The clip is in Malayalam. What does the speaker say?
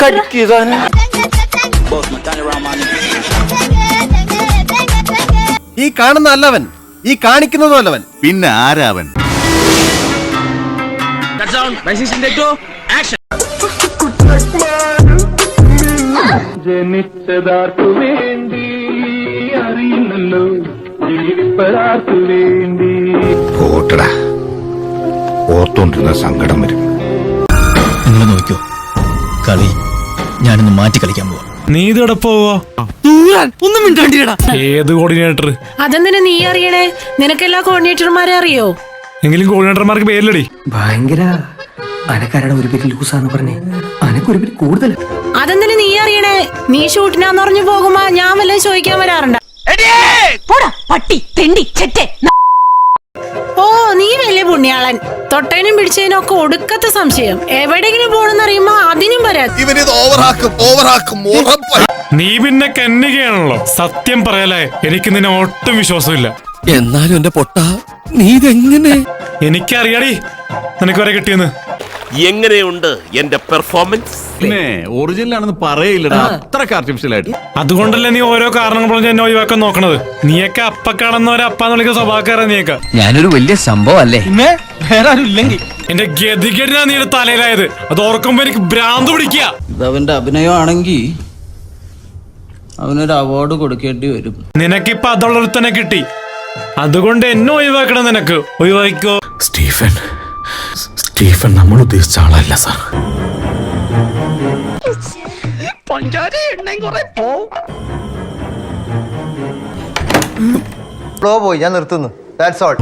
ഈ കാണുന്ന അല്ലവൻ, ഈ കാണിക്കുന്നതും അല്ലവൻ. പിന്നെ ആരാവൻ? ജനിച്ചതാർക്കു വേണ്ടി അറിയുന്നല്ലോ, ജീവിപ്പതാർക്കു വേണ്ടി. ഓട്ടടാ, ഓർത്തോണ്ടിരുന്ന സങ്കടം വരും. നിങ്ങൾ നോക്കിയോ, കളി ഞാനിന്ന് മാറ്റി കളിക്കാൻ പോവാ. നീ ഇതോടെ പോവോ? ഒന്നും മിണ്ടാണ്ടിരടാ. ഏത് കോർഡിനേറ്റർ? അതെന്തിനാ നീ അറിയണേ? നിനക്കെല്ലാ കോർഡിനേറ്റർമാരെ അറിയോ? എങ്കിലും കോർഡിനേറ്റർമാർക്ക് പേരില്ലടി. ഭയങ്കര അനക്കാരുടെ ഒരു പേര് ലൂസാന്ന് പറഞ്ഞേ, അനക്കൊരു പേര് കൂടുതൽ. അതെന്തിനാ നീ അറിയണേ? നീ ഷൂട്ടിനാന്ന് പറഞ്ഞു പോകുമ്പോ ഞാൻ വല്ലതും ചോദിക്കാൻ വരാറുണ്ട്. ഓ, നീ വലിയ പുണ്യാളൻ. തൊട്ടതിനും പിടിച്ചതിനും ഒക്കെ ഒടുക്കത്തെ സംശയം. എവിടെയെങ്കിലും പോണെന്നറിയുമ്പോ അതിനും വരാം. നീ പിന്നെ കന്യകയാണല്ലോ. സത്യം പറയലേ, എനിക്ക് നിന്നെ ഒട്ടും വിശ്വാസമില്ല. എന്നാലും എന്റെ പൊട്ട, നീ ഇതെങ്ങനെ? എനിക്കറിയാടി നിനക്ക് വരെ കിട്ടിയെന്ന്. എങ്ങനെയുണ്ട് എന്റെ പെർഫോമൻസ്? പിന്നെ ഒറിജിനൽ ആണെന്ന് പറയില്ലടാ, അത്രക്ക് ആർട്ടിഫിഷ്യൽ ആയിട്ട്. അതുകൊണ്ടല്ലേ നീ ഓരോ കാരണങ്ങൾ പറഞ്ഞ് എന്നെ ഒഴിവാക്കാൻ നോക്കണത്. നീയൊക്കെ അപ്പക്കാണെന്നവരെ അപ്പാന്ന് വിളിക്കുന്ന സ്വഭാവക്കാരാ നീയൊക്കെ. ഞാനൊരു വലിയ സംഭവം അല്ലേ? വേറെ ആരും ഇല്ലെങ്കിൽ എന്റെ ഗതികേടിനാ നീ തലയിലായത്. അത് ഓർക്കുമ്പോ എനിക്ക് ഭ്രാന്ത് പിടിക്കുക. അവന്റെ അഭിനയമാണെങ്കിൽ അവനൊരു അവാർഡ് കൊടുക്കേണ്ടി വരും. നിനക്കിപ്പൊ അതുള്ളൊരു തന്നെ കിട്ടി, അതുകൊണ്ട് എന്നെ ഒഴിവാക്കണം. നിനക്ക് ഒഴിവാക്കിക്കോ. സ്റ്റീഫൻ നമ്മൾ ഉദ്ദേശിച്ച ആളല്ല സാർ. പോയി, ഞാൻ നിർത്തുന്നു. That's all.